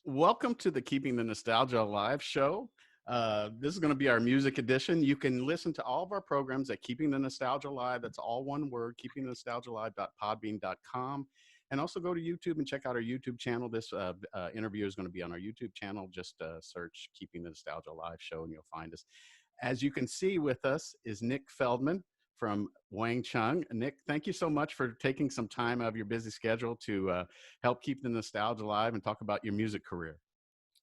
Welcome to the Keeping the Nostalgia Alive show. This is going to be our music edition. You can listen to all of our programs at Keeping the Nostalgia Alive. That's all one word, keepingthenostalgiaalive.podbean.com. And also go to YouTube and check out our YouTube channel. This interview is going to be on our YouTube channel. Just search Keeping the Nostalgia Alive show and you'll find us. As you can see with us is Nick Feldman from Wang Chung. Nick, thank you so much for taking some time out of your busy schedule to help keep the nostalgia alive and talk about your music career.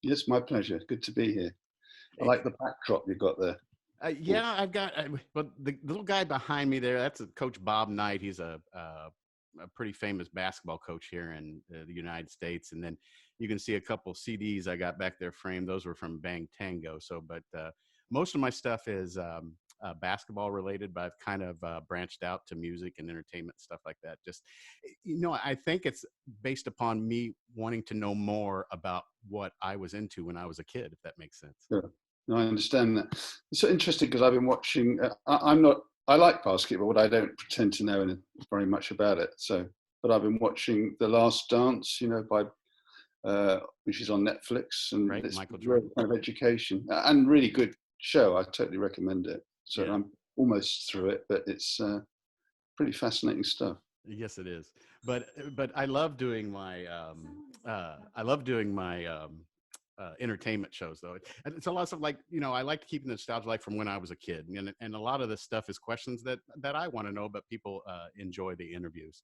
Yes, my pleasure. Good to be here. I like the backdrop you've got there. Yeah, I've got, but the little guy behind me there, that's Coach Bob Knight. He's a pretty famous basketball coach here in the United States. And then you can see a couple CDs I got back there framed. Those were from Bang Tango. But most of my stuff is basketball related, but I've kind of branched out to music and entertainment, stuff like that. Just, I think it's based upon me wanting to know more about what I was into when I was a kid, if that makes sense. Yeah. No, I understand that. It's so interesting because I've been watching, I like basketball, but I don't pretend to know very much about it. But I've been watching The Last Dance, which is on Netflix, and right, it's Michael very kind of education and really good show. I totally recommend it. So yeah. I'm almost through it, but it's pretty fascinating stuff. Yes, it is. But I love doing my entertainment shows, though. It's a lot of like, I like to keep nostalgia like from when I was a kid, and a lot of this stuff is questions that I want to know, but people enjoy the interviews.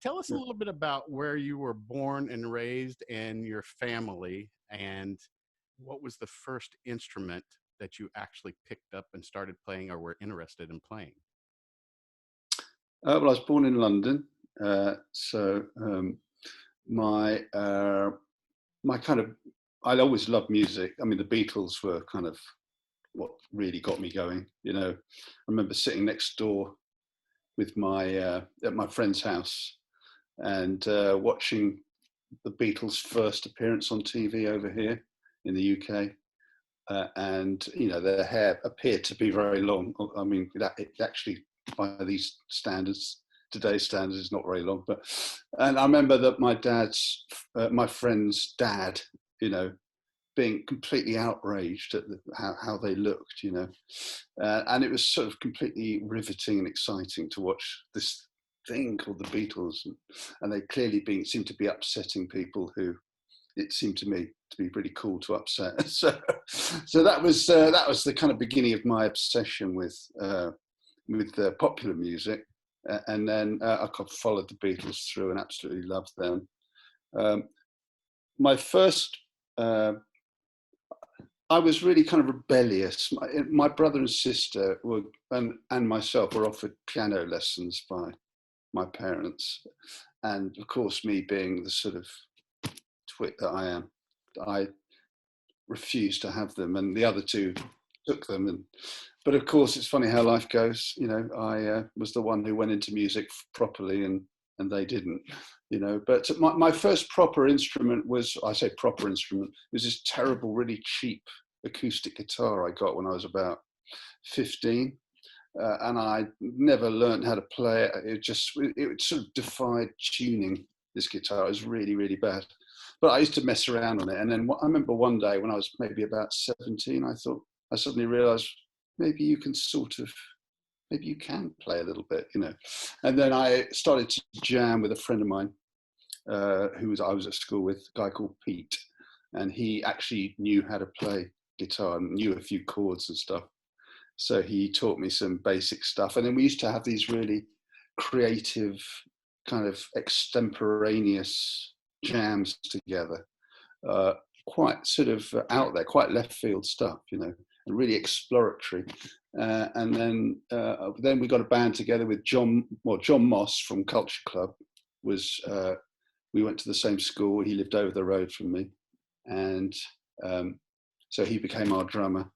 Tell us a little bit about where you were born and raised and your family, and what was the first instrument that you actually picked up and started playing or were interested in playing? Well, I was born in London, my kind of, I always loved music. I mean, the Beatles were kind of what really got me going. I remember sitting next door with at my friend's house and watching the Beatles' first appearance on TV over here in the UK. And their hair appeared to be very long. I mean, it actually, by these standards, today's standards, is not very long. And I remember that my friend's dad, being completely outraged at how they looked, and it was sort of completely riveting and exciting to watch this thing called the Beatles, and they clearly seemed to be upsetting people who it seemed to me to be pretty cool to upset. So that was the kind of beginning of my obsession with popular music, and then I followed the Beatles through and absolutely loved them. My first, I was really kind of rebellious. My brother and sister and myself were offered piano lessons by my parents, and of course, me being the sort of twit that I am, I refused to have them, and the other two took them. But of course, it's funny how life goes. I was the one who went into music properly, and they didn't. But my first proper instrument was, I say proper instrument, it was this terrible, really cheap acoustic guitar I got when I was about 15. And I never learned how to play it. It sort of defied tuning, this guitar. It was really, really bad. But I used to mess around on it. And then I remember one day when I was maybe about 17, I suddenly realized maybe you can play a little bit, And then I started to jam with a friend of mine I was at school with, a guy called Pete. And he actually knew how to play guitar and knew a few chords and stuff. So he taught me some basic stuff. And then we used to have these really creative, kind of extemporaneous jams together, quite sort of out there, quite left field stuff, and really exploratory. And then we got a band together with John Moss from Culture Club. We went to the same school. He lived over the road from me, and so he became our drummer.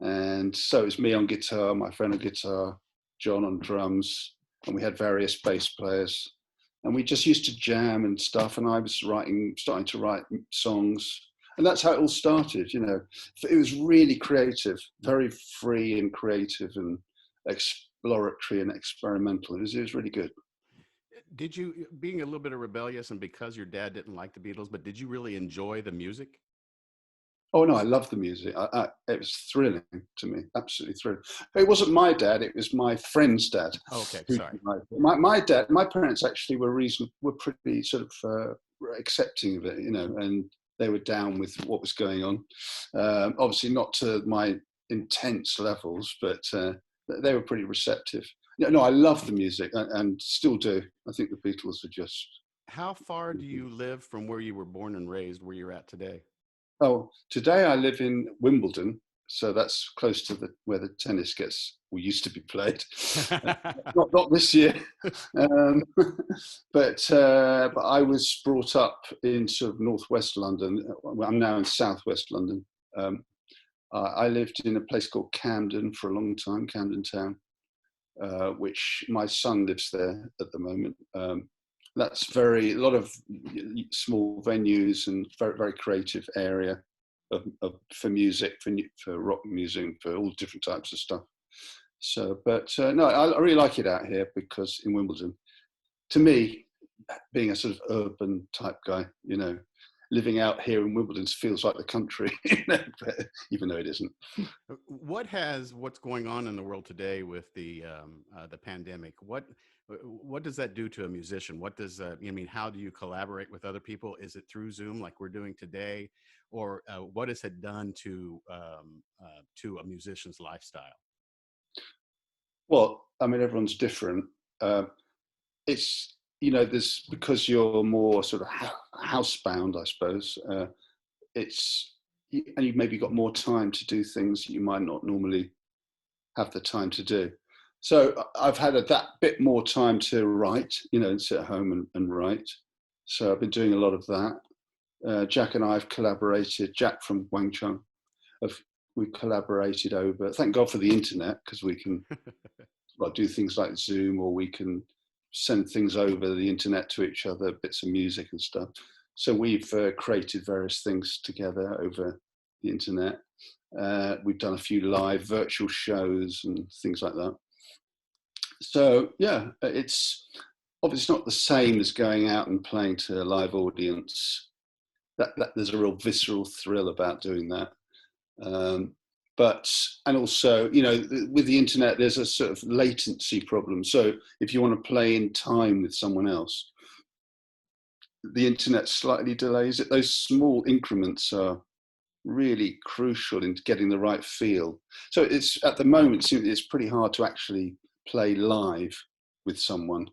And so it was me on guitar, my friend on guitar, John on drums, and we had various bass players. And we just used to jam and stuff, and I was starting to write songs. And that's how it all started, It was really creative, very free and creative and exploratory and experimental. It was really good. Did you, being a little bit of rebellious and because your dad didn't like the Beatles, but did you really enjoy the music? Oh no, I love the music. It was thrilling to me, absolutely thrilling. It wasn't my dad; it was my friend's dad. Oh, okay, Who, sorry. my dad, my parents actually were pretty sort of accepting of it, you know, and they were down with what was going on. Obviously, not to my intense levels, but they were pretty receptive. Yeah, no, I love the music and still do. I think the Beatles are just. How far do you live from where you were born and raised, where you're at today? Oh, today I live in Wimbledon, so that's close to where the tennis gets or used to be played. Not this year, um, but I was brought up in sort of northwest London. Well, I'm now in southwest London. Um, I lived in a place called Camden for a long time, Camden Town, which my son lives there at the moment. That's a lot of small venues and very creative area for music, for rock music, for all different types of stuff. So, but no, I really like it out here because in Wimbledon, to me, being a sort of urban type guy, you know, living out here in Wimbledon feels like the country, you know, even though it isn't. What's going on in the world today with the pandemic? What does that do to a musician? What does I mean? How do you collaborate with other people? Is it through Zoom like we're doing today, or what has it done to a musician's lifestyle? Well, I mean, everyone's different. It's, you know, there's, because you're more sort of housebound, I suppose. And you've maybe got more time to do things that you might not normally have the time to do. So I've had that bit more time to write, you know, and sit at home and write. So I've been doing a lot of that. Jack and I have collaborated. Jack from Wang Chung, we've collaborated over. Thank God for the internet, because we can do things like Zoom, or we can send things over the internet to each other, bits of music and stuff. So we've created various things together over the internet. We've done a few live virtual shows and things like that. So yeah, it's obviously not the same as going out and playing to a live audience. That there's a real visceral thrill about doing that. And also, you know, with the internet, there's a sort of latency problem. So if you want to play in time with someone else, the internet slightly delays it. Those small increments are really crucial in getting the right feel. So it's, at the moment, it's pretty hard to actually play live with someone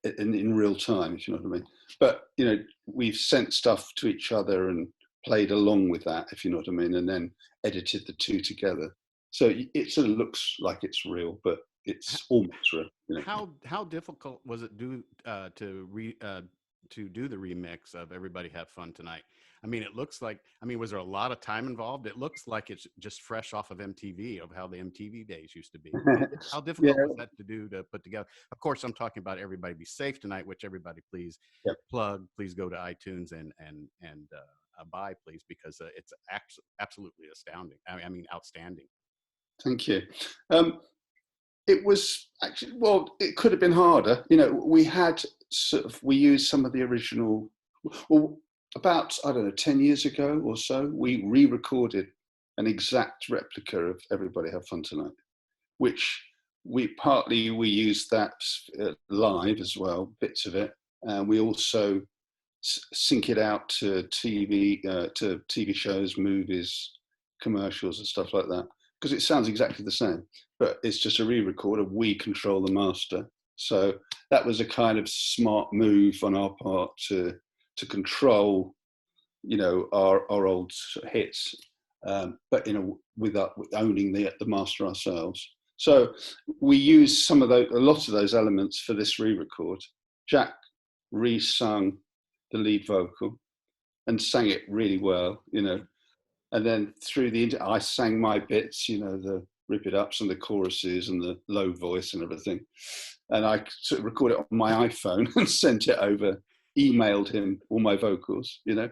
in real time, if you know what I mean. But, you know, we've sent stuff to each other and played along with that, if you know what I mean, and then edited the two together. So it sort of looks like it's real, but it's almost real. You know? How difficult was it to do the remix of "Everybody Have Fun Tonight"? I mean, it looks like. I mean, was there a lot of time involved? It looks like it's just fresh off of MTV, of how the MTV days used to be. How Yeah, difficult was that to put together? Of course, I'm talking about "Everybody Be Safe Tonight," which everybody please yeah. plug. Please go to iTunes and buy, please, because it's absolutely astounding. I mean, outstanding. Thank you. It was actually, well, it could have been harder. You know, we used some of the original, well, about, I don't know, 10 years ago or so, we re-recorded an exact replica of Everybody Have Fun Tonight, which we used that live as well, bits of it. And we also sync it out to TV shows, movies, commercials and stuff like that, because it sounds exactly the same, but it's just a re-record and we control the master. So that was a kind of smart move on our part to control, you know, our old hits, but with owning the master ourselves. So we used a lot of those elements for this re-record. Jack re-sung the lead vocal and sang it really well, you know. And then I sang my bits, you know, the rip it ups and the choruses and the low voice and everything. And I sort of recorded it on my iPhone and sent it over, emailed him all my vocals, you know.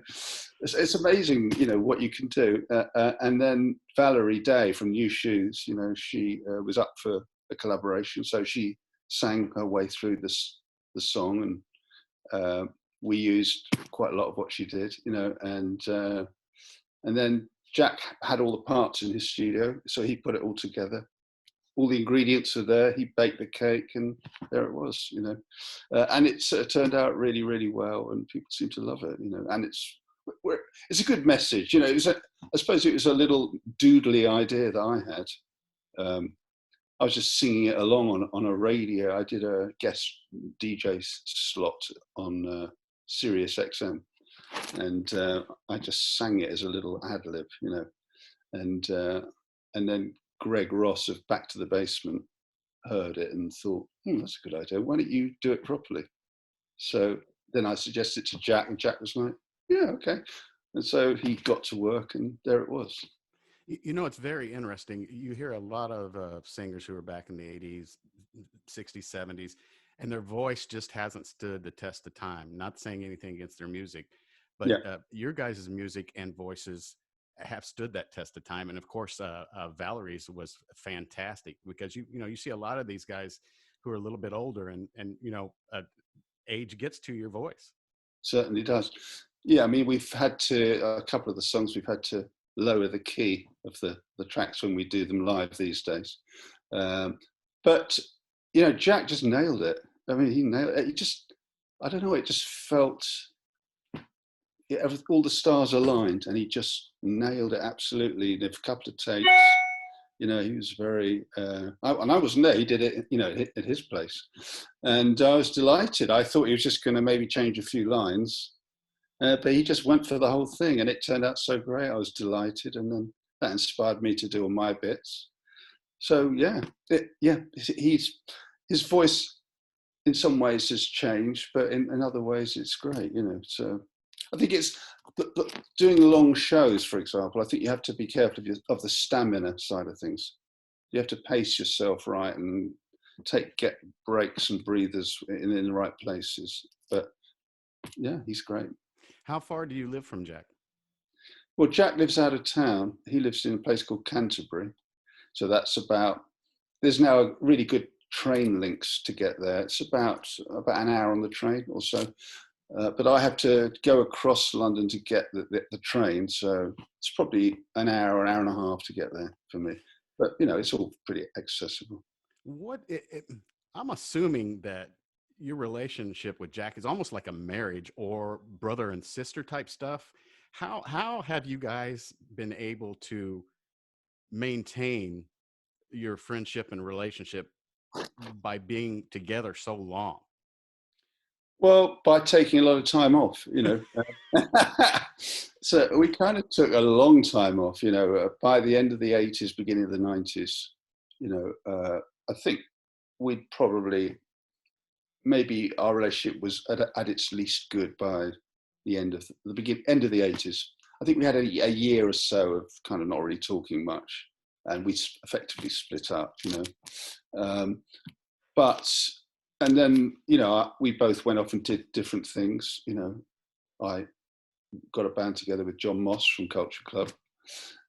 It's amazing, you know, what you can do. And then Valerie Day from Nu Shooz, you know, she was up for a collaboration. So she sang her way through the song, and we used quite a lot of what she did, you know, and then Jack had all the parts in his studio, so he put it all together. All the ingredients are there. He baked the cake, and there it was, you know. And it's turned out really, really well, and people seem to love it, you know. And it's a good message, you know. I suppose it was a little doodly idea that I had. I was just singing it along on a radio. I did a guest DJ slot on Sirius XM, and I just sang it as a little ad lib, you know. And then Greg Ross of Back to the Basement heard it and thought, that's a good idea. Why don't you do it properly? So then I suggested to Jack, and Jack was like, yeah, okay. And so he got to work, and there it was. You know, it's very interesting. You hear a lot of singers who were back in the 80s, 60s, 70s, and their voice just hasn't stood the test of time. Not saying anything against their music, but your guys' music and voices have stood that test of time. And of course, Valerie's was fantastic, because you know, you see a lot of these guys who are a little bit older, and you know, age gets to your voice. Certainly does. Yeah, I mean, we've had to, a couple of the songs we've had to lower the key of the tracks when we do them live these days. But, you know, Jack just nailed it. I mean, he nailed it. I don't know, it just felt, all the stars aligned, and he just nailed it absolutely. In a couple of takes, you know, he was very, and I wasn't there, he did it, you know, at his place. And I was delighted. I thought he was just going to maybe change a few lines. But he just went for the whole thing, and it turned out so great. I was delighted, and then that inspired me to do all my bits. So his voice in some ways has changed, but in other ways it's great, you know. So I think it's doing long shows, for example. I think you have to be careful of the stamina side of things. You have to pace yourself right and get breaks and breathers in the right places. But yeah, he's great. How far do you live from Jack? Well, Jack lives out of town. He lives in a place called Canterbury. So there's now really good train links to get there. It's about an hour on the train or so. But I have to go across London to get the train. So it's probably an hour and a half to get there for me. But, you know, it's all pretty accessible. I'm assuming that your relationship with Jack is almost like a marriage or brother and sister type stuff. How have you guys been able to maintain your friendship and relationship by being together so long? Well, by taking a lot of time off, you know. So we kind of took a long time off, you know. By the end of the 80s, beginning of the 90s, you know, I think we'd probably, maybe our relationship was at its least good by the end of the 80s. I think we had a year or so of kind of not really talking much, and we effectively split up, you know. And then, you know, we both went off and did different things. You know, I got a band together with John Moss from Culture Club,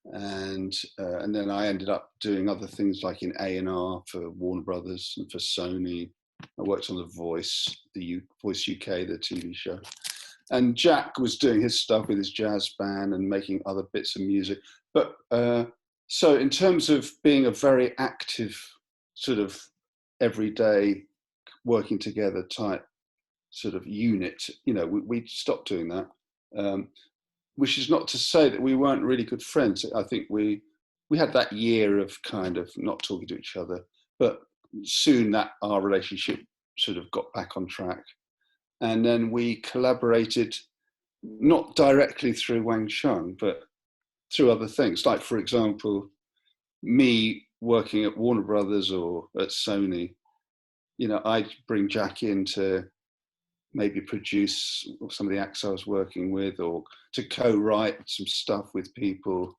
and then I ended up doing other things like in A&R for Warner Brothers and for Sony. I worked on The Voice, Voice UK, the TV show. And Jack was doing his stuff with his jazz band and making other bits of music. But so in terms of being a very active sort of everyday working together type sort of unit, you know, we stopped doing that, which is not to say that we weren't really good friends. I think we had that year of kind of not talking to each other, but soon that our relationship sort of got back on track. And then we collaborated, not directly through Wang Chung, but through other things. Like, for example, me working at Warner Brothers or at Sony, you know, I'd bring Jack in to maybe produce some of the acts I was working with, or to co-write some stuff with people.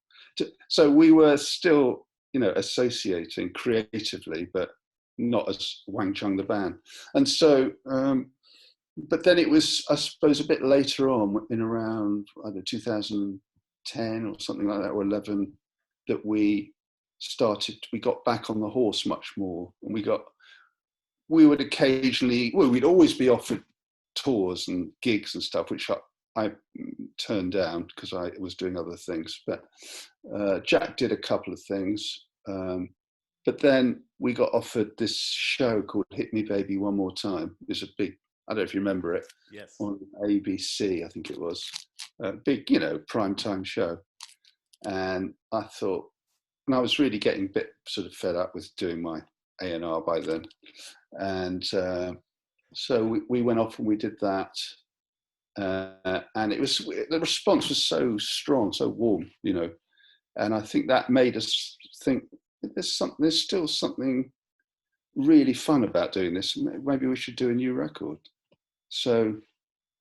So we were still, you know, associating creatively, but not as Wang Chung the band. And so, but then it was, I suppose, a bit later on, in around, I don't know, 2010 or something like that, or 11, that we got back on the horse much more. And we would occasionally, well, we'd always be offered tours and gigs and stuff, which I turned down because I was doing other things. But Jack did a couple of things. But then we got offered this show called Hit Me Baby One More Time. It was a big, I don't know if you remember it. Yes. On ABC, I think it was. A big, you know, primetime show. And I thought, and I was really getting a bit sort of fed up with doing my A&R by then. And so we went off and we did that. And it was, the response was so strong, so warm, you know. And I think that made us think there's still something really fun about doing this. Maybe we should do a new record. So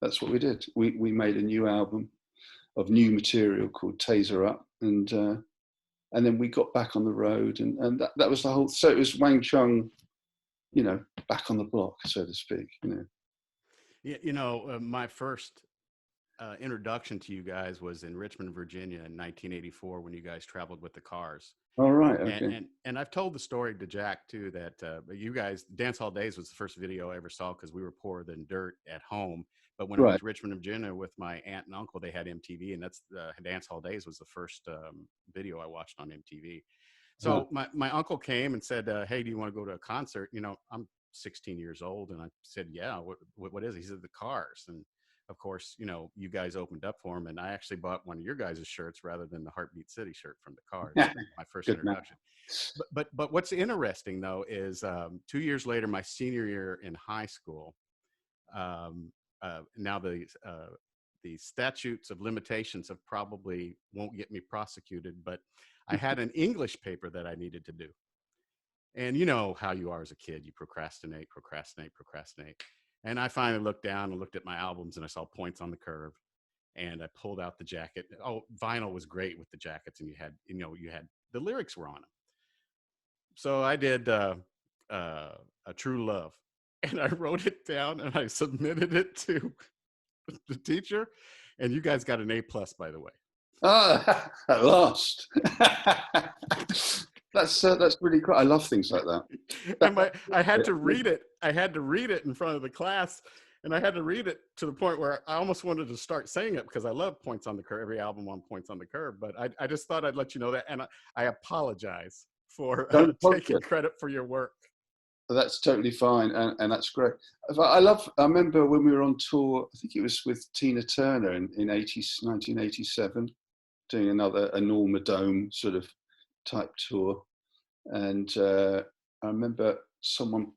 that's what we did. We made a new album of new material called Taser Up, and then we got back on the road, and that was the whole. So it was Wang Chung, you know, back on the block, so to speak. You know. Yeah, you know, my first introduction to you guys was in Richmond, Virginia, in 1984, when you guys traveled with the Cars. All right. Okay. And I've told the story to Jack too, that you guys, Dance Hall Days was the first video I ever saw because we were poorer than dirt at home. But when I went to Richmond, Virginia with my aunt and uncle, they had MTV, and that's Dance Hall Days was the first video I watched on MTV. So my uncle came and said, "Hey, do you want to go to a concert?" You know, I'm 16 years old, and I said, "Yeah, what is it?" He said, "The Cars." And of course, you know, you guys opened up for him, and I actually bought one of your guys' shirts rather than the Heartbeat City shirt from the Cars. My first introduction. But what's interesting though is 2 years later, my senior year in high school. Now the statutes of limitations have probably won't get me prosecuted, but I had an English paper that I needed to do. And you know how you are as a kid, you procrastinate. And I finally looked down and looked at my albums, and I saw Points on the Curve, and I pulled out the jacket. Oh, vinyl was great with the jackets, and you had the lyrics were on them. So I did A True Love, and I wrote it down and I submitted it to the teacher, and you guys got an A+, by the way. Ah, at last. That's really cool. I love things like that. And I had to read it. I had to read it in front of the class, and I had to read it to the point where I almost wanted to start saying it because I love Points on the Curve. Every album on Points on the Curve. But I just thought I'd let you know that, and I apologize for taking credit for your work. That's totally fine, and that's great. I remember when we were on tour, I think it was with Tina Turner in 1987, doing a Norma Dome sort of type tour. And I remember something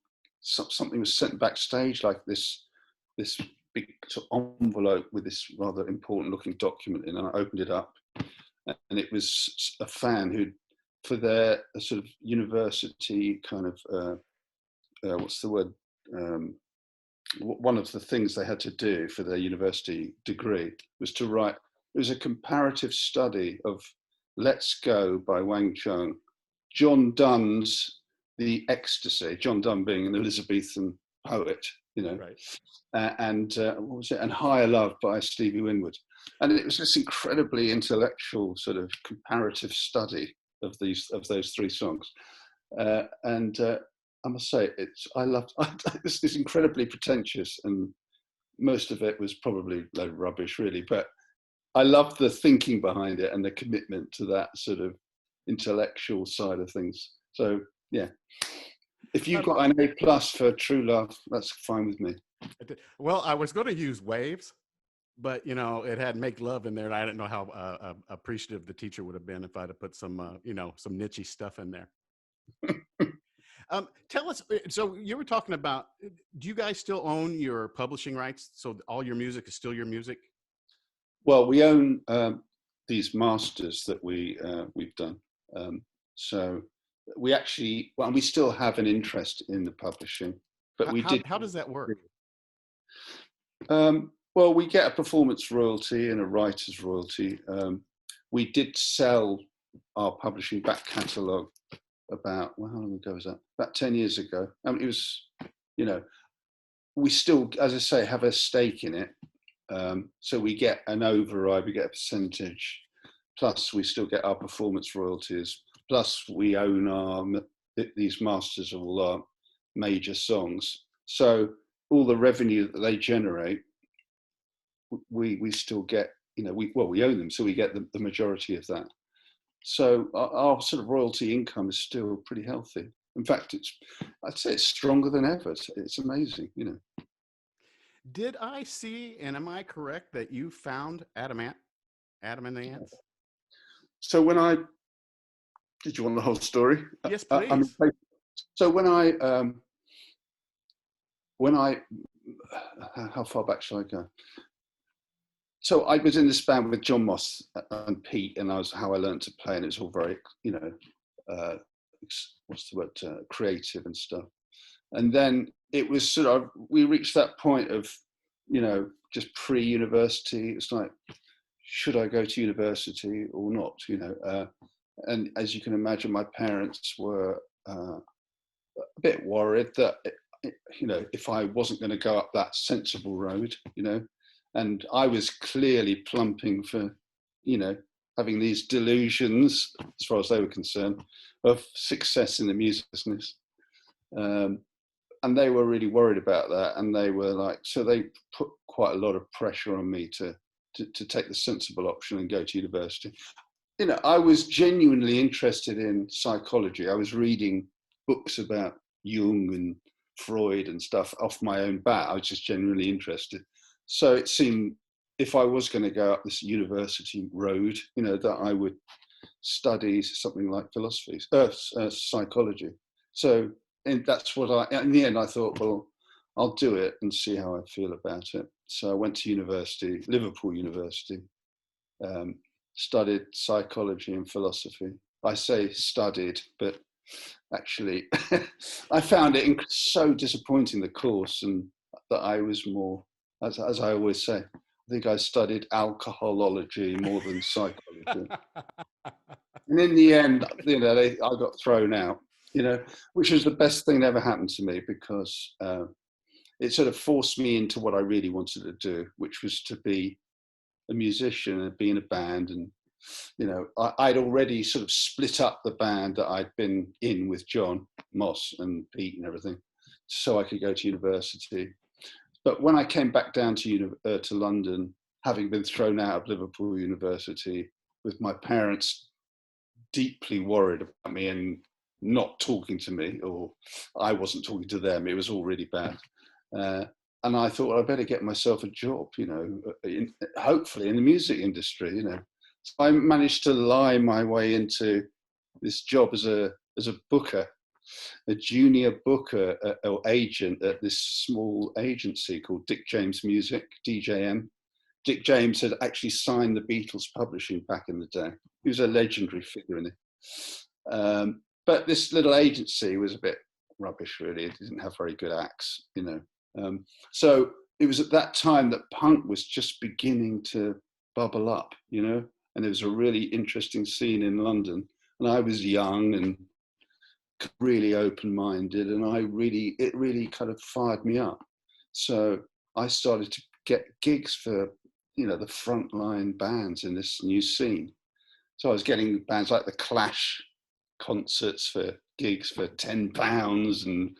was sent backstage, like this big sort of envelope with this rather important looking document in, and I opened it up, and it was a fan who, for their sort of university kind of, what's the word? One of the things they had to do for their university degree was to write. It was a comparative study of "Let's Go" by Wang Chung, John Donne's The Ecstasy, John Donne being an Elizabethan poet, you know, right. And what was it? And Higher Love by Stevie Winwood. And it was this incredibly intellectual sort of comparative study of those three songs. And I must say, this is incredibly pretentious, and most of it was probably a load of rubbish, really. But I love the thinking behind it and the commitment to that sort of intellectual side of things. So yeah, if you've got an A+ for True Love, that's fine with me. Well, I was going to use Waves, but you know, it had Make Love in there, and I didn't know how appreciative the teacher would have been if I'd have put some some niche stuff in there. Tell us, so you were talking about, do you guys still own your publishing rights? So all your music is still your music? Well, we own these masters that we've done. So we actually, well, we still have an interest in the publishing, but How does that work? Well, we get a performance royalty and a writer's royalty. We did sell our publishing back catalogue about, well, how long ago was that? About 10 years ago. It was, you know, we still, as I say, have a stake in it. So we get an override, we get a percentage, plus we still get our performance royalties, plus we own these masters of all major songs. So all the revenue that they generate, we still get, we own them, so we get the majority of that. So our sort of royalty income is still pretty healthy. In fact, I'd say it's stronger than ever. It's amazing, Did I see, and am I correct, that you found Adam and the Ants? So did you want the whole story? Yes, please. So how far back shall I go? So I was in this band with John Moss and Pete, and how I learned to play, and it was all very, creative and stuff. And then it was sort of, we reached that point of, just pre-university. It's like, should I go to university or not? And as you can imagine, my parents were a bit worried that, if I wasn't going to go up that sensible road, and I was clearly plumping for, having these delusions, as far as they were concerned, of success in the music business. And they were really worried about that. And they were like, so they put quite a lot of pressure on me to take the sensible option and go to university. I was genuinely interested in psychology. I was reading books about Jung and Freud and stuff off my own bat. I was just genuinely interested. So it seemed, if I was going to go up this university road, that I would study something like psychology. So, and that's what in the end, I thought, well, I'll do it and see how I feel about it. So I went to university, Liverpool University, studied psychology and philosophy. I say studied, but actually I found it so disappointing, the course, and that I was more, as I always say, I think I studied alcoholology more than psychology. And in the end, I got thrown out, which was the best thing that ever happened to me, because it sort of forced me into what I really wanted to do, which was to be a musician and be in a band. And, I'd already sort of split up the band that I'd been in with John Moss and Pete and everything, so I could go to university. But when I came back down to London, having been thrown out of Liverpool University, with my parents deeply worried about me and not talking to me, or I wasn't talking to them, it was all really bad. And I thought, well, I better get myself a job, hopefully in the music industry, So I managed to lie my way into this job as a booker, a junior booker or agent at this small agency called Dick James Music, DJM. Dick James had actually signed the Beatles publishing back in the day. He was a legendary figure in it. But this little agency was a bit rubbish, really. It didn't have very good acts, So it was at that time that punk was just beginning to bubble up, and there was a really interesting scene in London. And I was young and really open-minded, and it really kind of fired me up. So I started to get gigs for, the frontline bands in this new scene. So I was getting bands like the Clash concerts for gigs for £10, and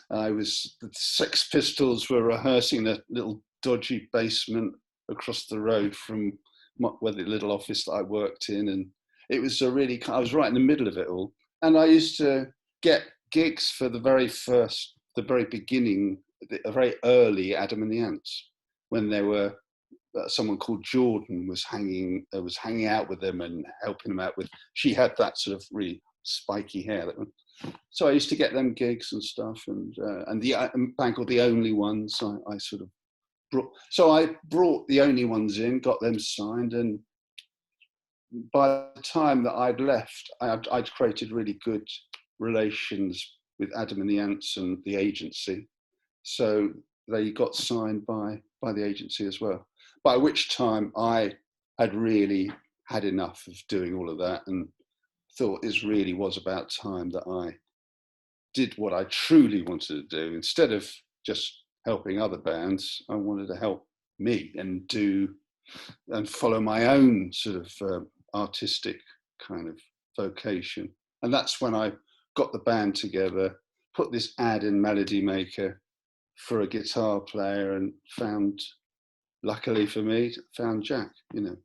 the Sex Pistols were rehearsing in a little dodgy basement across the road from the little office that I worked in, and it was I was right in the middle of it all. And I used to get gigs for the very beginning, the very early Adam and the Ants, when they were someone called Jordan was hanging out with them and helping them out with. She had that sort of really spiky hair. So I used to get them gigs and stuff, and the band called The Only Ones. I sort of brought The Only Ones in, got them signed, and by the time that I'd left, I'd created really good relations with Adam and the Ants and the agency. So they got signed by the agency as well. By which time I had really had enough of doing all of that and thought it really was about time that I did what I truly wanted to do. Instead of just helping other bands, I wanted to help me and follow my own sort of artistic kind of vocation. And that's when I got the band together, put this ad in Melody Maker for a guitar player, and found, luckily for me, found Jack, you know.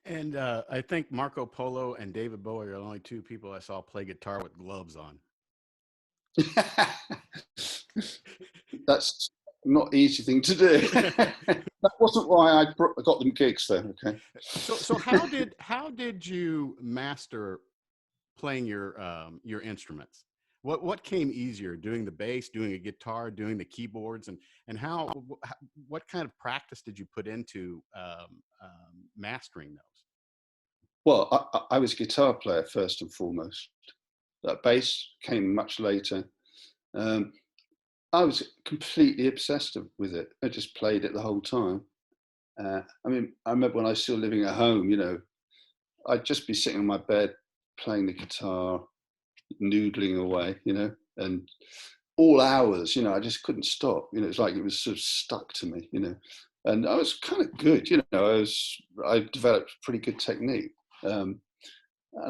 And I think Marco Polo and David Bowie are the only two people I saw play guitar with gloves on. That's not easy thing to do. That wasn't why I got them gigs though. Okay. So how did you master playing your instruments? What came easier, doing the bass, doing a guitar, doing the keyboards, and what kind of practice did you put into mastering those? Well, I was a guitar player first and foremost. That bass came much later. I was completely obsessed with it. I just played it the whole time. I mean, I remember when I was still living at home, you know, I'd just be sitting on my bed playing the guitar, noodling away, you know, and all hours, you know, I just couldn't stop. You know, it's like it was sort of stuck to me, you know. And I was kind of good, you know, I developed pretty good technique. And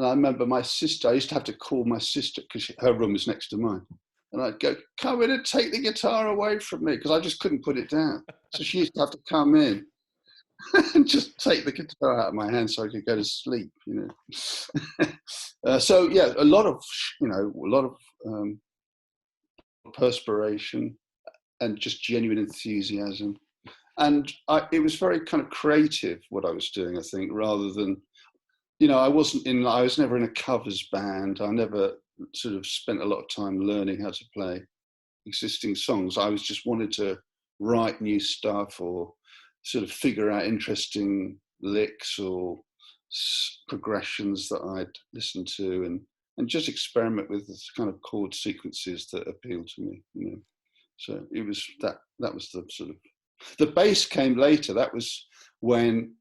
I remember my sister, I used to have to call my sister because her room was next to mine. And I'd go, come in and take the guitar away from me, because I just couldn't put it down. So she used to have to come in and just take the guitar out of my hand so I could go to sleep, you know. So yeah, a lot of perspiration and just genuine enthusiasm. And it was very kind of creative what I was doing, I think, rather than, you know, I was never in a covers band. I never sort of spent a lot of time learning how to play existing songs. I was just wanted to write new stuff, or sort of figure out interesting licks or progressions that I'd listen to, and just experiment with the kind of chord sequences that appealed to me, you know. So it was that was the sort of, the bass came later. That was when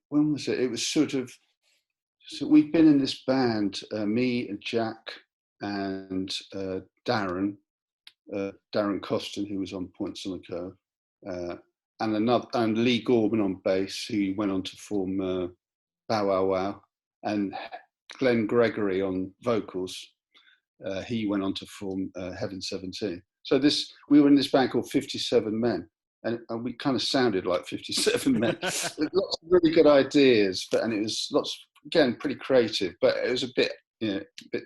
when was it? It was sort of, so we've been in this band, me and Jack and Darren Costin, who was on Points on the Curve, and Lee Gorman on bass, who went on to form Bow Wow Wow, and Glenn Gregory on vocals. He went on to form Heaven 17. So we were in this band called 57 Men. And we kind of sounded like 57 Men. Lots of really good ideas, and it was again, pretty creative, but it was a bit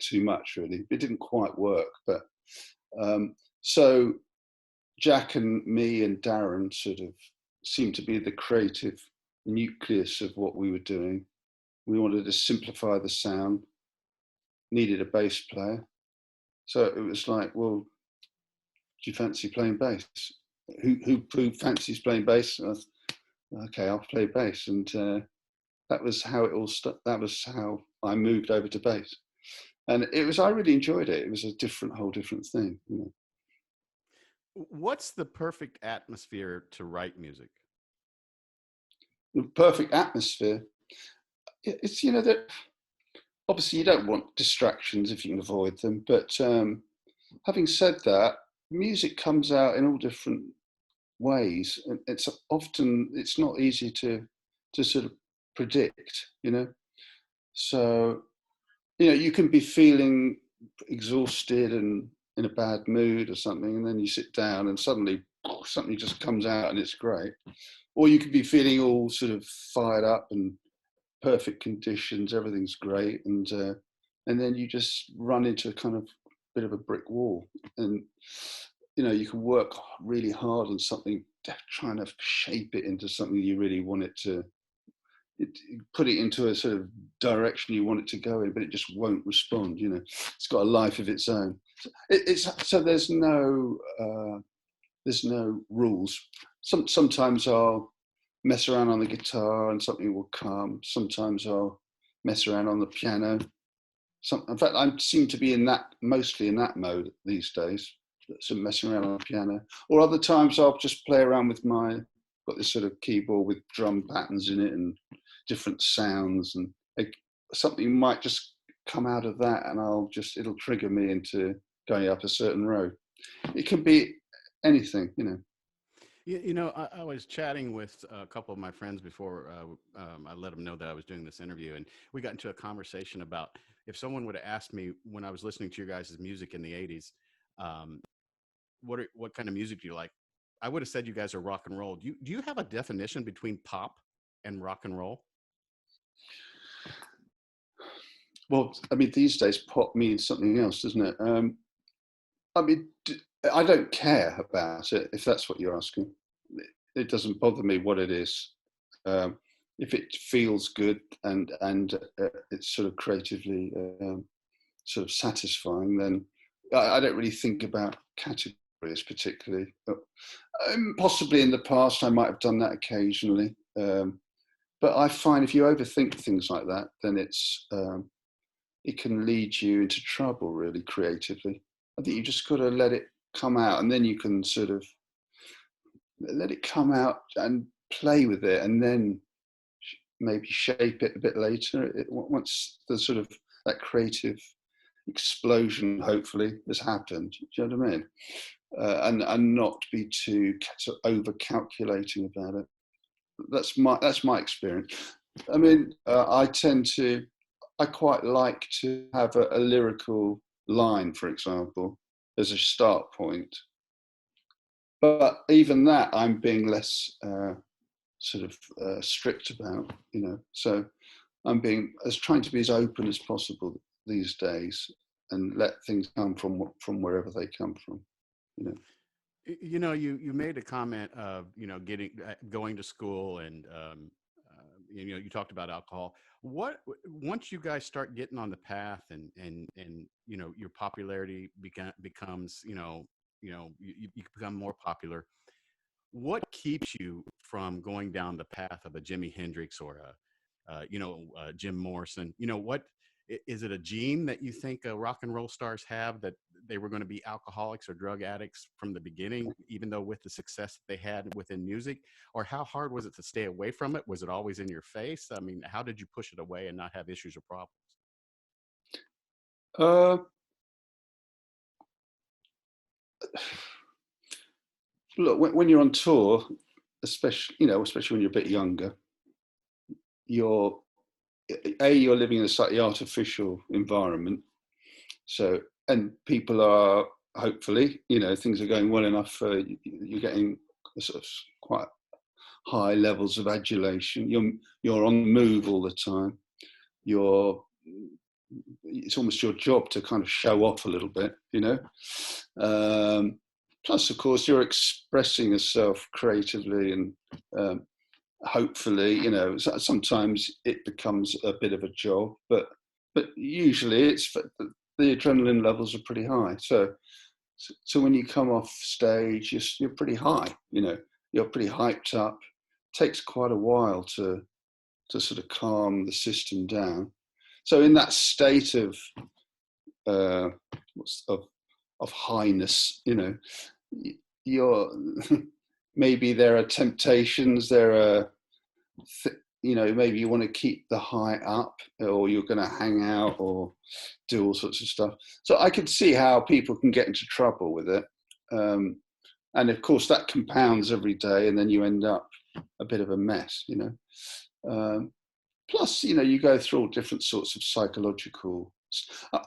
too much, really. It didn't quite work. But so Jack and me and Darren sort of seemed to be the creative nucleus of what we were doing. We wanted to simplify the sound, needed a bass player. So it was like, well, do you fancy playing bass? Who fancies playing bass? Okay, I'll play bass. And that was how it all started. That was how I moved over to bass. And I really enjoyed it. It was a whole different thing. You know. What's the perfect atmosphere to write music? The perfect atmosphere. It's, you know, that obviously you don't want distractions if you can avoid them. But having said that, music comes out in all different ways. It's not easy to sort of predict, you know. So, you know, you can be feeling exhausted and in a bad mood or something, and then you sit down and suddenly something just comes out and it's great. Or you could be feeling all sort of fired up and perfect conditions, everything's great, and then you just run into a kind of bit of a brick wall. And you know, you can work really hard on something, trying to shape it into something you really want it to, put it into a sort of direction you want it to go in, but it just won't respond. You know, it's got a life of its own. So there's no rules. Sometimes I'll mess around on the guitar and something will come. Sometimes I'll mess around on the piano. In fact, I seem to be mostly in that mode these days. So messing around on the piano. Or other times I'll just play around with got this sort of keyboard with drum patterns in it and different sounds, and something might just come out of that, and it'll trigger me into going up a certain road. It can be anything, you know. I was chatting with a couple of my friends before I let them know that I was doing this interview, and we got into a conversation about if someone would have asked me when I was listening to your guys' music in the '80s, um, what kind of music do you like? I would have said you guys are rock and roll. Do you have a definition between pop and rock and roll? Well, I mean, these days pop means something else, doesn't it? I mean, I don't care about it if that's what you're asking. It doesn't bother me what it is. Um, if it feels good and it's sort of creatively sort of satisfying, then I don't really think about categories particularly. Possibly in the past, I might have done that occasionally. But I find if you overthink things like that, then it can lead you into trouble really creatively. I think you just got to let it come out, and then you can sort of let it come out and play with it, and then maybe shape it a bit later. Once the sort of that creative explosion hopefully has happened. Do you know what I mean? And not be too sort of over calculating about it. That's my experience. I mean, I quite like to have a lyrical line, for example, as a start point. But even that, I'm being less sort of strict about, you know. So I'm being trying to be as open as possible these days, and let things come from wherever they come from, you know. You made a comment of getting going to school and you talked about alcohol. What once you guys start getting on the path and your popularity becomes you become more popular. What keeps you from going down the path of a Jimi Hendrix or Jim Morrison? Is it a gene that you think rock and roll stars have that they were going to be alcoholics or drug addicts from the beginning, even though with the success that they had within music? Or how hard was it to stay away from it? Was it always in your face? I mean, how did you push it away and not have issues or problems? Uh, Look, when you're on tour, especially when you're a bit younger, you're you're living in a slightly artificial environment. So, and people are hopefully, things are going well enough. You're getting sort of quite high levels of adulation. You're on the move all the time. It's almost your job to kind of show off a little bit, Plus, of course, you're expressing yourself creatively and hopefully, sometimes it becomes a bit of a job, but usually the adrenaline levels are pretty high. So when you come off stage, you're pretty high. You're pretty hyped up. It takes quite a while to sort of calm the system down. So in that state of uh, of highness, you're maybe there are temptations. There are maybe you want to keep the high up, or you're going to hang out or do all sorts of stuff. So I could see how people can get into trouble with it. And of course that compounds every day, and then you end up a bit of a mess, Plus, you go through all different sorts of psychological.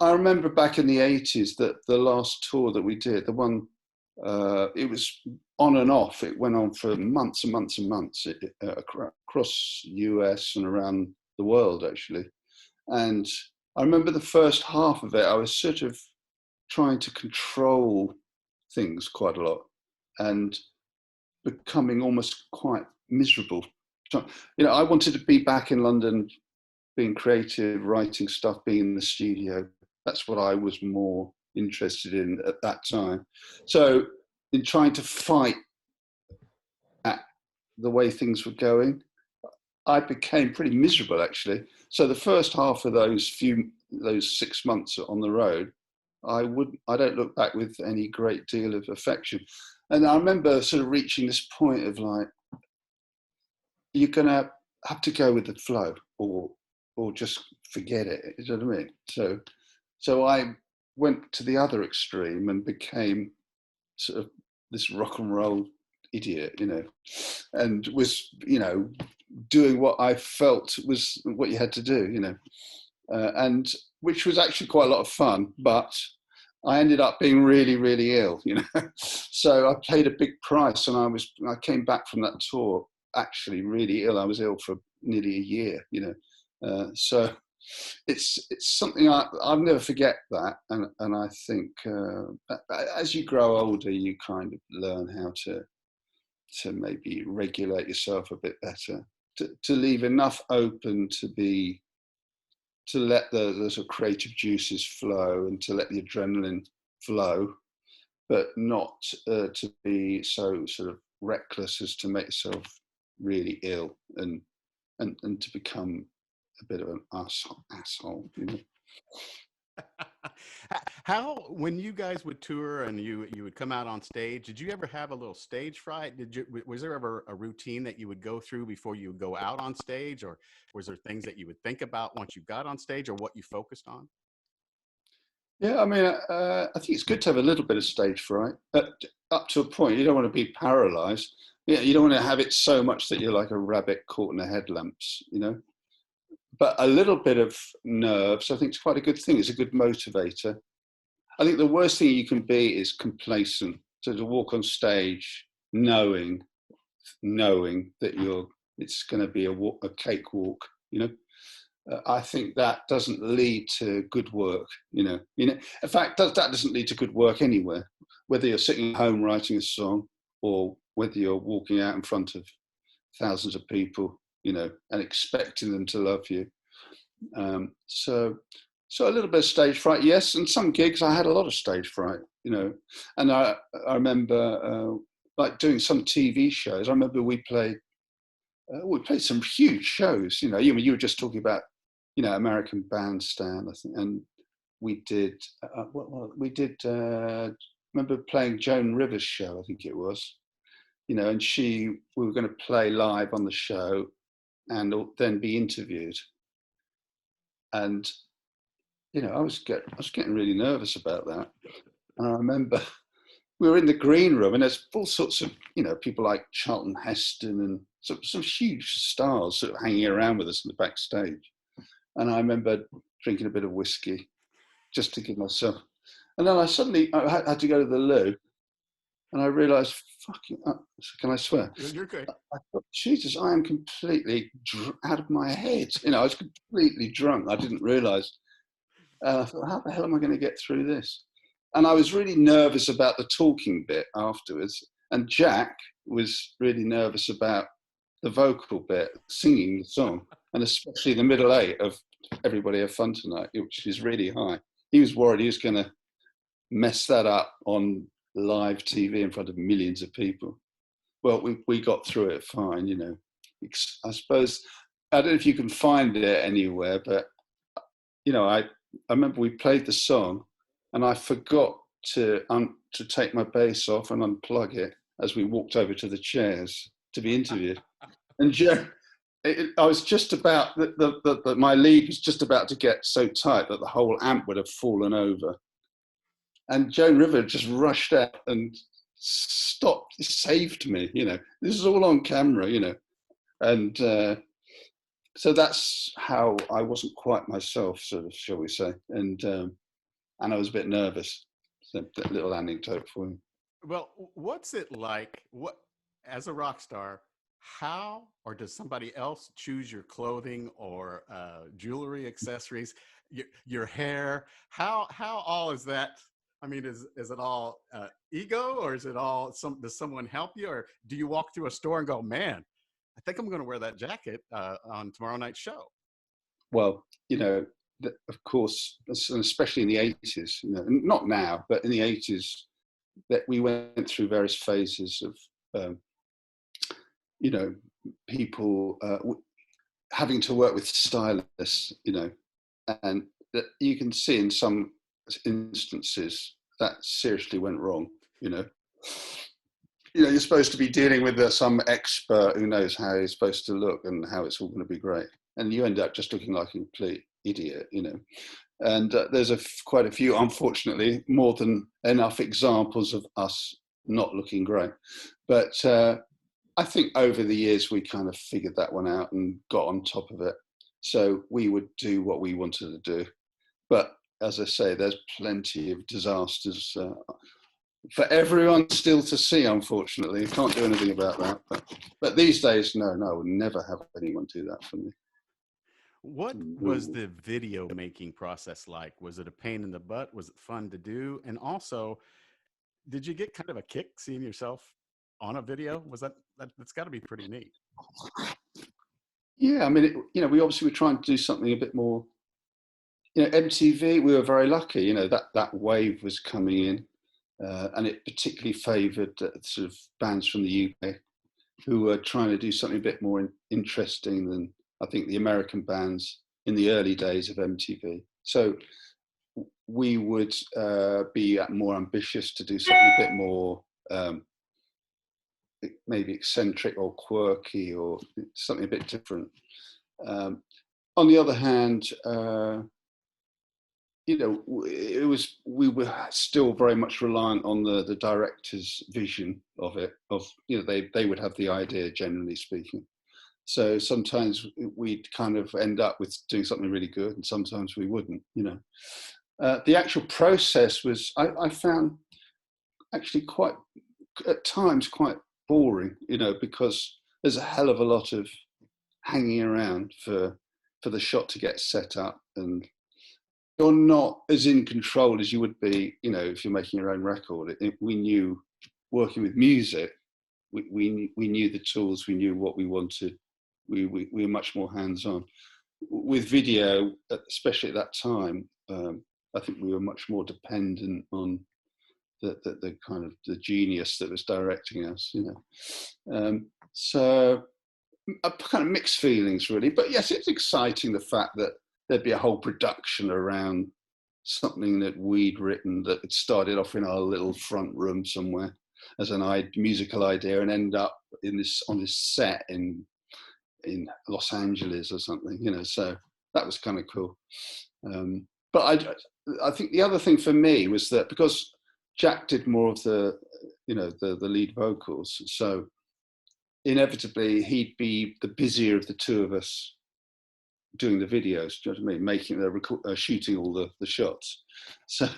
I remember back in the 80s that the last tour that we did, the one, it was on and off. It went on for months and months and months across the US and around the world, actually. And I remember the first half of it, I was sort of trying to control things quite a lot and becoming almost quite miserable. I wanted to be back in London, being creative, writing stuff, being in the studio. That's what I was more interested in at that time. So in trying to fight at the way things were going, I became pretty miserable, actually. So the first half of those 6 months on the road, I don't look back with any great deal of affection. And I remember sort of reaching this point of like, you're gonna have to go with the flow, or just forget it. You know what I mean? So I went to the other extreme and became sort of this rock and roll idiot, and was, doing what I felt was what you had to do, and which was actually quite a lot of fun, but I ended up being really, really ill, So I paid a big price, and I came back from that tour actually really ill. I was ill for nearly a year, so it's something I'll never forget that. And I think as you grow older, you kind of learn how to maybe regulate yourself a bit better, to leave enough open to let the sort of creative juices flow and to let the adrenaline flow, but not to be so sort of reckless as to make yourself really ill and to become a bit of an asshole. How, when you guys would tour and you would come out on stage, did you ever have a little stage fright? Was there ever a routine that you would go through before you would go out on stage, or was there things that you would think about once you got on stage, or what you focused on? Yeah, I mean, I think it's good to have a little bit of stage fright, but up to a point. You don't want to be paralyzed. Yeah, you don't want to have it so much that you're like a rabbit caught in a headlamps, But a little bit of nerves, I think, is quite a good thing. It's a good motivator. I think the worst thing you can be is complacent. So to walk on stage knowing that it's going to be a cakewalk, I think that doesn't lead to good work, In fact, that doesn't lead to good work anywhere, whether you're sitting at home writing a song or whether you're walking out in front of thousands of people, and expecting them to love you. So a little bit of stage fright, yes. And some gigs I had a lot of stage fright, And I remember like doing some TV shows. I remember we played some huge shows. You were just talking about, American Bandstand, I think, and we did. Remember playing Joan Rivers' show, I think it was. And we were going to play live on the show, and then be interviewed. And I was getting really nervous about that. And I remember we were in the green room, and there's all sorts of people like Charlton Heston and some huge stars sort of hanging around with us in the backstage. And I remember drinking a bit of whiskey just to give myself. And then I had to go to the loo, and I realised, can I swear? You're good. I thought, Jesus, I am completely out of my head. I was completely drunk. I didn't realise. And I thought, how the hell am I going to get through this? And I was really nervous about the talking bit afterwards. And Jack was really nervous about the vocal bit, singing the song, and especially the middle eight of Everybody Have Fun Tonight, which is really high. He was worried he was going to mess that up on live TV in front of millions of people. Well, we got through it fine, I suppose, I don't know if you can find it anywhere, but, I remember we played the song and I forgot to take my bass off and unplug it as we walked over to the chairs to be interviewed. And I was just about, my lead was just about to get so tight that the whole amp would have fallen over. And Joan River just rushed out and stopped, saved me, This is all on camera, And so that's how I wasn't quite myself, sort of, shall we say. And I was a bit nervous. So that little anecdote for you. Well, what's it like, as a rock star, how, or does somebody else choose your clothing or jewelry, accessories, your hair? How all is that? I mean, is it all ego, or is it all does someone help you, or do you walk through a store and go, man, I think I'm going to wear that jacket on tomorrow night's show? Well, of course, especially in the 80s, not now, but in the 80s, that we went through various phases of, people having to work with stylists, and that you can see in some instances that seriously went wrong, you're supposed to be dealing with some expert who knows how you're supposed to look and how it's all going to be great. And you end up just looking like a complete idiot, And there's quite a few, unfortunately, more than enough examples of us not looking great. But I think over the years we kind of figured that one out and got on top of it. So we would do what we wanted to do. But as I say, there's plenty of disasters for everyone still to see, unfortunately. You can't do anything about that. But these days, no, I would never have anyone do that for me. What was the video making process like? Was it a pain in the butt? Was it fun to do? And also, did you get kind of a kick seeing yourself on a video? Was that's got to be pretty neat. Yeah, I mean, we obviously were trying to do something a bit more. MTV, we were very lucky. That wave was coming in, and it particularly favoured sort of bands from the UK who were trying to do something a bit more interesting than I think the American bands in the early days of MTV. So we would be more ambitious to do something a bit more maybe eccentric or quirky or something a bit different. On the other hand, we were still very much reliant on the director's vision of it. They would have the idea, generally speaking. So sometimes we'd kind of end up with doing something really good, and sometimes we wouldn't. The actual process was, I found, actually quite, at times, quite boring. Because there's a hell of a lot of hanging around for the shot to get set up, and you're not as in control as you would be, if you're making your own record. We knew, working with music, we knew the tools, we knew what we wanted. We were much more hands-on. With video, especially at that time, I think we were much more dependent on the kind of the genius that was directing us. So kind of mixed feelings, really. But yes, it's exciting, the fact that there'd be a whole production around something that we'd written that had started off in our little front room somewhere as an musical idea and end up on this set in Los Angeles or something, so that was kind of cool. But I think the other thing for me was that because Jack did more of the lead vocals, so inevitably he'd be the busier of the two of us doing the videos, do you know what I mean? Making shooting all the shots. So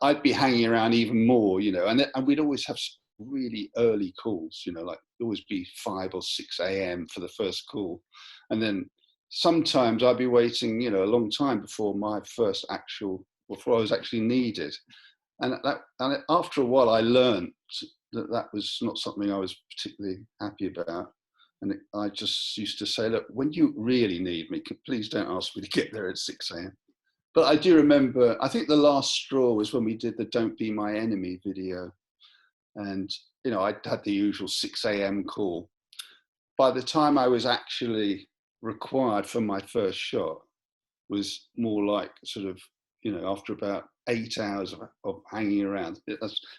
I'd be hanging around even more, and we'd always have really early calls, like always be 5 or 6 a.m. for the first call. And then sometimes I'd be waiting, a long time before I was actually needed. And after a while I learned that was not something I was particularly happy about. And I just used to say, look, when you really need me, please don't ask me to get there at 6 a.m. But I do remember, I think the last straw was when we did the Don't Be My Enemy video. And, I had the usual 6 a.m. call. By the time I was actually required for my first shot, was more like sort of, after about 8 hours of hanging around.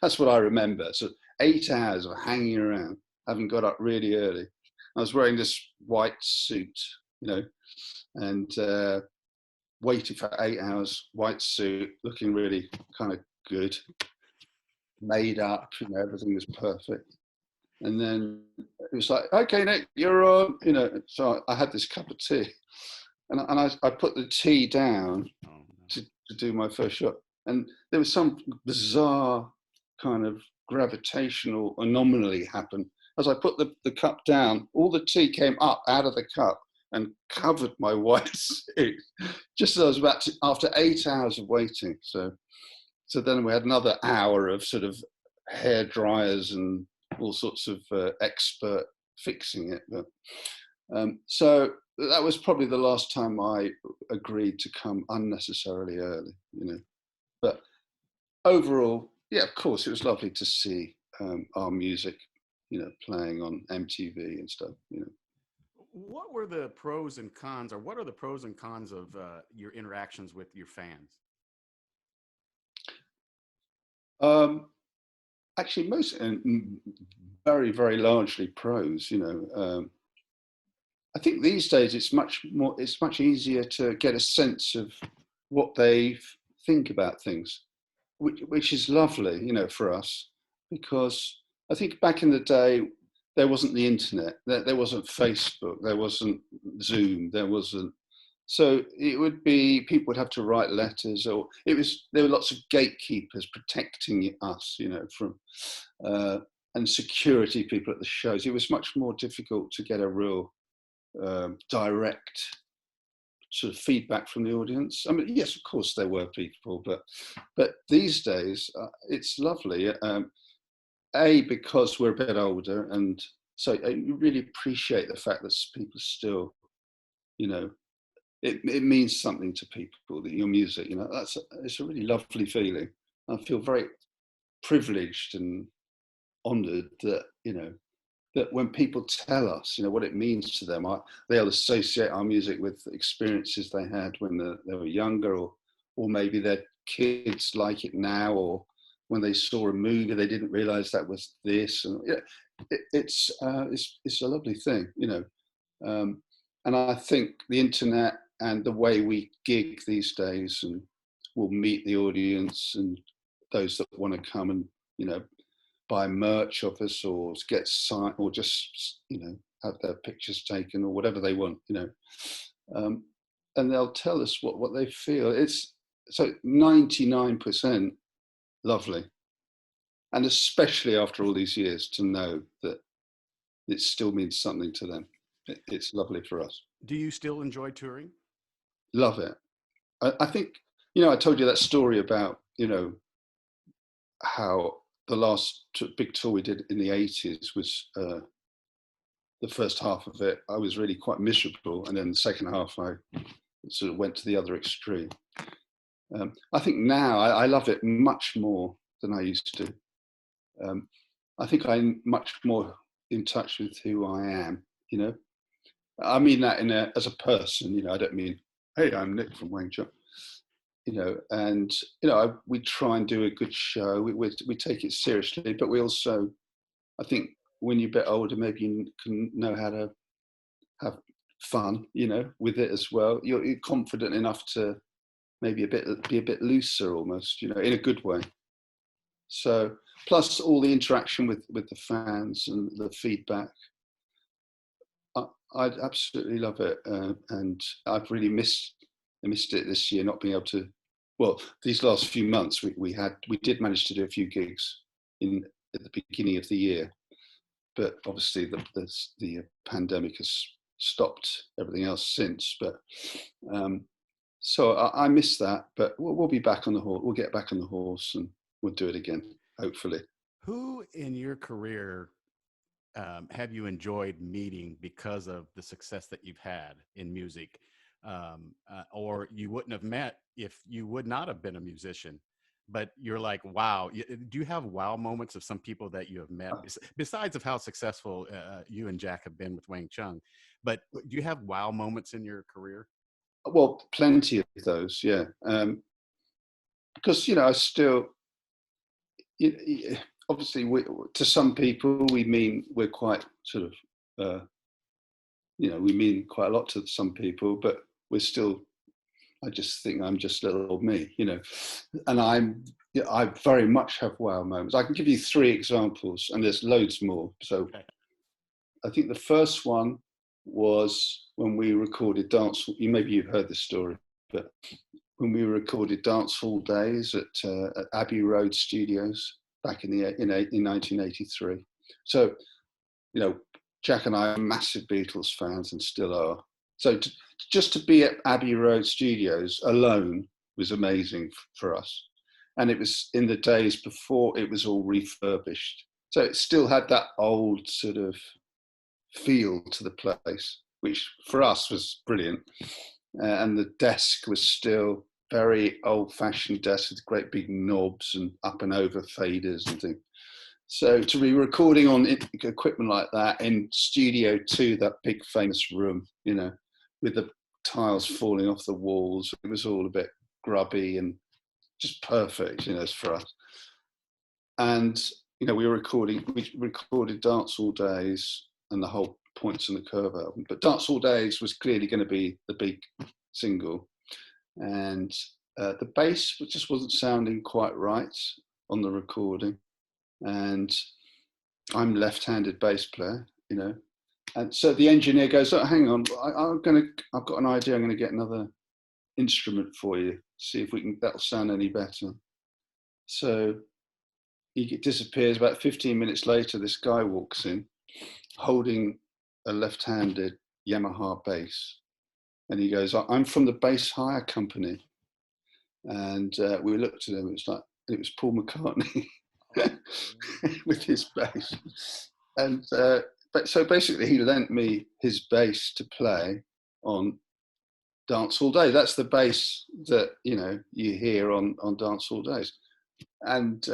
That's what I remember. So 8 hours of hanging around, having got up really early. I was wearing this white suit, and waited for 8 hours, white suit, looking really kind of good, made up, everything was perfect. And then it was like, okay, Nick, you're on, so I had this cup of tea, and I put the tea down to do my first shot. And there was some bizarre kind of gravitational anomaly happen. As I put the cup down, all the tea came up out of the cup and covered my white suit, just as I was about to, after 8 hours of waiting. So then we had another hour of sort of hair dryers and all sorts of expert fixing it. But, so that was probably the last time I agreed to come unnecessarily early, But overall, yeah, of course, it was lovely to see our music, playing on MTV and stuff, What were the pros and cons, or what are the pros and cons of your interactions with your fans? Actually, very, very largely pros. I think these days it's much easier to get a sense of what they think about things, which is lovely, for us. because I think back in the day, there wasn't the internet, there wasn't Facebook, there wasn't Zoom, there wasn't. So it would be, people would have to write letters, or there were lots of gatekeepers protecting us, you know, from, and security people at the shows. It was much more difficult to get a real direct sort of feedback from the audience. I mean, yes, of course there were people, but these days it's lovely. Because we're a bit older, and so you really appreciate the fact that people still, you know, it means something to people, that your music, you know, it's a really lovely feeling. I feel very privileged and honoured that, you know, that when people tell us, you know, what it means to them, they'll associate our music with experiences they had when they were younger, or maybe their kids like it now, or when they saw a movie they didn't realise that was this, and yeah, it's a lovely thing, you know. And I think the internet and the way we gig these days, and we'll meet the audience and those that want to come and, you know, buy merch of us, or get signed, or just, you know, have their pictures taken, or whatever they want, you know. And they'll tell us what they feel. It's so 99% lovely. And especially after all these years, to know that it still means something to them. It's lovely for us. Do you still enjoy touring? Love it. I think, you know, I told you that story about, you know, how the last big tour we did in the 80s was, the first half of it, I was really quite miserable. And then the second half, I sort of went to the other extreme. I think now I love it much more than I used to. I think I'm much more in touch with who I am, you know. I mean that as a person, you know. I don't mean, hey, I'm Nick from Wang Chung, you know. And, you know, we try and do a good show. We take it seriously, but we also, I think, when you're a bit older, maybe you can know how to have fun, you know, with it as well. You're confident enough to maybe be a bit looser, almost, you know, in a good way. So, plus all the interaction with the fans and the feedback, I'd absolutely love it. And I've really missed it this year, not being able to. Well, these last few months, we did manage to do a few gigs at the beginning of the year, but obviously the pandemic has stopped everything else since. But so I miss that. But we'll be back on the horse. We'll get back on the horse, and we'll do it again, hopefully. Who in your career have you enjoyed meeting because of the success that you've had in music, or you wouldn't have met if you would not have been a musician? But you're like, wow. Do you have wow moments of some people that you have met, besides of how successful you and Jack have been with Wang Chung? But do you have wow moments in your career? Well, plenty of those, yeah. Because, you know, I still, obviously, to some people, we mean we're quite sort of, you know, we mean quite a lot to some people, but we're still, I just think I'm just little old me, you know. And I very much have wow moments. I can give you 3 examples, and there's loads more. So okay. I think the first one was when we recorded Dance. Maybe you've heard this story, but when we recorded Dance Hall Days at Abbey Road Studios back in 1983. So, you know, Jack and I are massive Beatles fans and still are. So just to be at Abbey Road Studios alone was amazing for us. And it was in the days before it was all refurbished. So it still had that old sort of feel to the place, which for us was brilliant. And the desk was still very old-fashioned desk with great big knobs and up and over faders and things. So to be recording on equipment like that in Studio 2, that big famous room, you know, with the tiles falling off the walls, it was all a bit grubby and just perfect, you know, for us. And, you know, we recorded Dance All Days and the whole Points in the Curve album. But Dance All Days was clearly going to be the big single. And the bass just wasn't sounding quite right on the recording. and I'm left-handed bass player, you know. And so the engineer goes, "Oh, hang on, I've got an idea. I'm going to get another instrument for you. See if that'll sound any better." So he disappears. About 15 minutes later, this guy walks in, holding a left-handed Yamaha bass, and he goes, "I'm from the bass hire company." And we looked at him. It was Paul McCartney with his bass, and. But so basically, he lent me his bass to play on Dance All Day. That's the bass that you hear on Dance All Days, and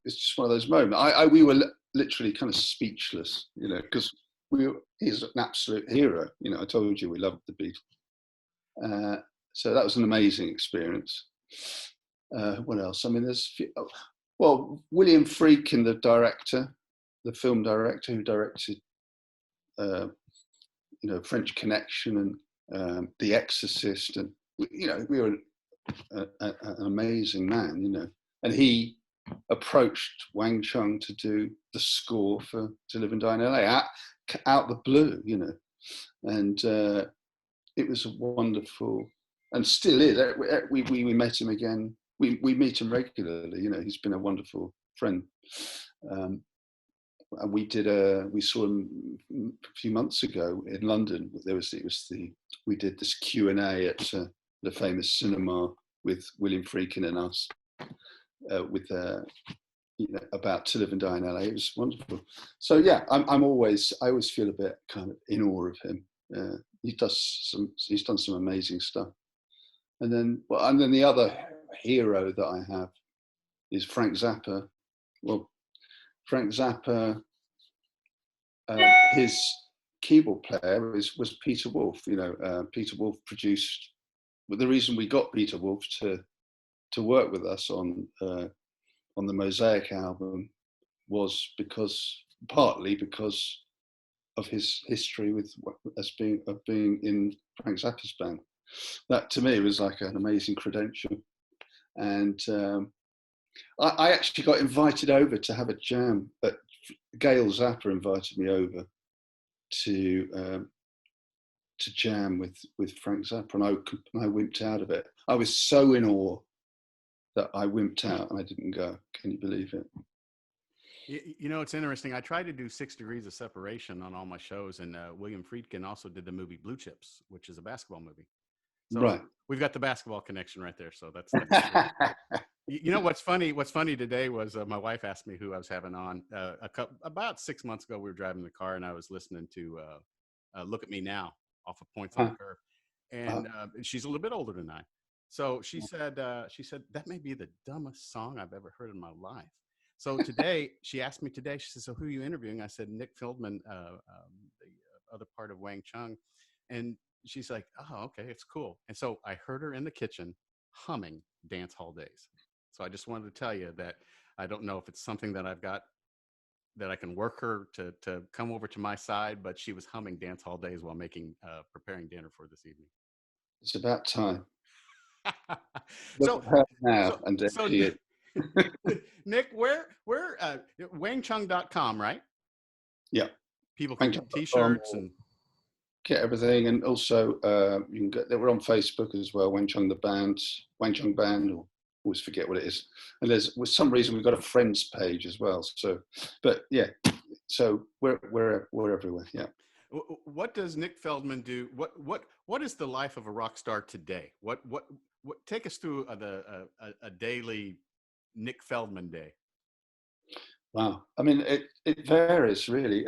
it's just one of those moments. We were literally kind of speechless, because he's an absolute hero. I told you we loved the Beatles, so that was an amazing experience. What else? I mean, William Friedkin, the film director who directed, French Connection and The Exorcist, and we were an amazing man, and he approached Wang Chung to do the score for To Live and Die in LA out the blue, and it was a wonderful, and still is. We met him again. We meet him regularly. He's been a wonderful friend. And we saw him a few months ago in London. We did this Q&A at the famous cinema with William Friedkin and us, about To Live and Die in LA. It was wonderful. So yeah, I always feel a bit kind of in awe of him. He's done some amazing stuff. And then the other hero that I have is Frank Zappa. Well, Frank Zappa, his keyboard player was Peter Wolf. Peter Wolf produced. Well, the reason we got Peter Wolf to work with us on the Mosaic album was partly because of his history with being in Frank Zappa's band. That to me was like an amazing credential, and I actually got invited over to have a jam. But Gail Zappa invited me over to jam with Frank Zappa, and I wimped out of it. I was so in awe that I wimped out and I didn't go. Can you believe it? It's interesting. I tried to do 6 Degrees of Separation on all my shows, and William Friedkin also did the movie Blue Chips, which is a basketball movie. So right. We've got the basketball connection right there. So that's what's funny. What's funny today was my wife asked me who I was having on. About 6 months ago, we were driving the car and I was listening to "Look at Me Now" off of Points on the Curve, and she's a little bit older than I. So she said that may be the dumbest song I've ever heard in my life. So today she asked me today. She said, "So who are you interviewing?" I said, "Nick Feldman, the other part of Wang Chung," and she's like, "Oh, okay, it's cool." And so I heard her in the kitchen humming Dance Hall Days. So I just wanted to tell you that I don't know if it's something that I've got that I can work her to come over to my side, but she was humming Dance Hall Days while preparing dinner for this evening. It's about time. So now and then Nick, where wangchung.com, right? Yeah. People can get t-shirts and get everything, and also you can we're on Facebook as well, Wang Chung the band, Wang Chung band, or always forget what it is. And with some reason we've got a friends page as well. So, but yeah, so we're everywhere. Yeah. What does Nick Feldman do? What is the life of a rock star today? What take us through a daily Nick Feldman day? Wow. I mean, it varies really.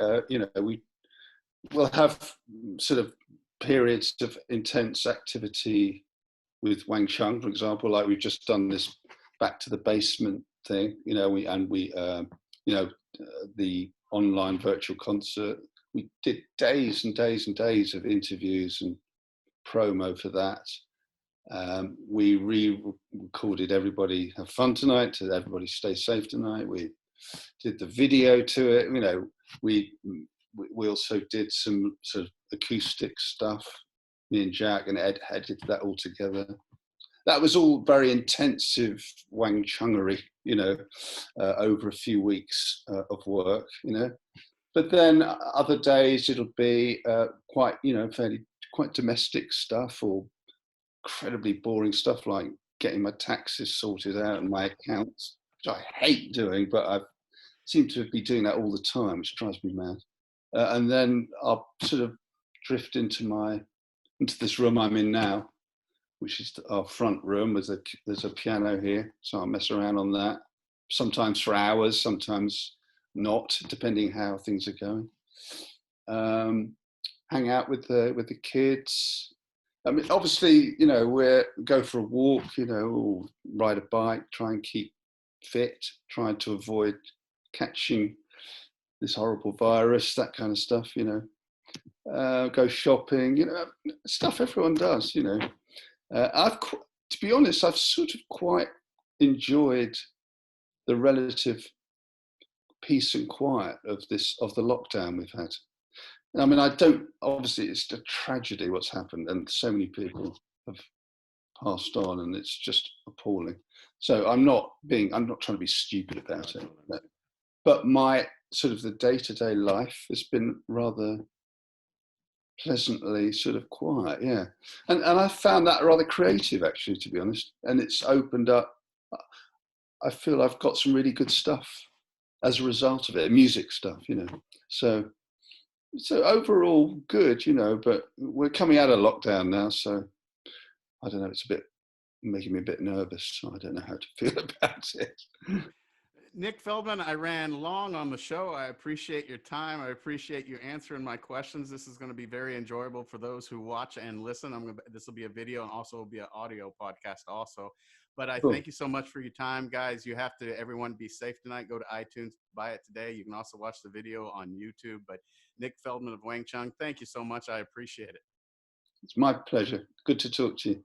We'll have sort of periods of intense activity with Wang Chung, for example, like we've just done this Back to the Basement thing, the online virtual concert. We did days and days and days of interviews and promo for that. We re-recorded Everybody Have Fun Tonight to Everybody Stay Safe Tonight. We did the video to it. We also did some sort of acoustic stuff. Me and Jack and Ed did that all together. that was all very intensive Wang Chungery, you know, over a few weeks of work, you know. But then other days it'll be quite, you know, quite domestic stuff, or incredibly boring stuff like getting my taxes sorted out and my accounts, which I hate doing, but I seem to be doing that all the time, which drives me mad. And then I'll sort of drift into this room I'm in now, which is our front room. There's a piano here, so I'll mess around on that. Sometimes for hours, sometimes not, depending how things are going. Hang out with the kids. I mean, obviously, you know, go for a walk, you know, or ride a bike, try and keep fit, trying to avoid catching this horrible virus, that kind of stuff, you know. Go shopping, you know, stuff everyone does, you know. To be honest, I've sort of quite enjoyed the relative peace and quiet of the lockdown we've had. I mean, obviously it's a tragedy what's happened, and so many people have passed on, and it's just appalling. So I'm not trying to be stupid about it. But my sort of the day-to-day life has been rather pleasantly sort of quiet, yeah. And I found that rather creative, actually, to be honest. And it's opened up, I feel I've got some really good stuff as a result of it, music stuff, you know. So overall good, you know, but we're coming out of lockdown now, so I don't know, it's making me a bit nervous. So I don't know how to feel about it. Nick Feldman, I ran long on the show. I appreciate your time. I appreciate you answering my questions. This is going to be very enjoyable for those who watch and listen. This will be a video and also will be an audio podcast also. But I thank you so much for your time, guys. Everyone be safe tonight. Go to iTunes, buy it today. You can also watch the video on YouTube. But Nick Feldman of Wang Chung, thank you so much. I appreciate it. It's my pleasure. Good to talk to you.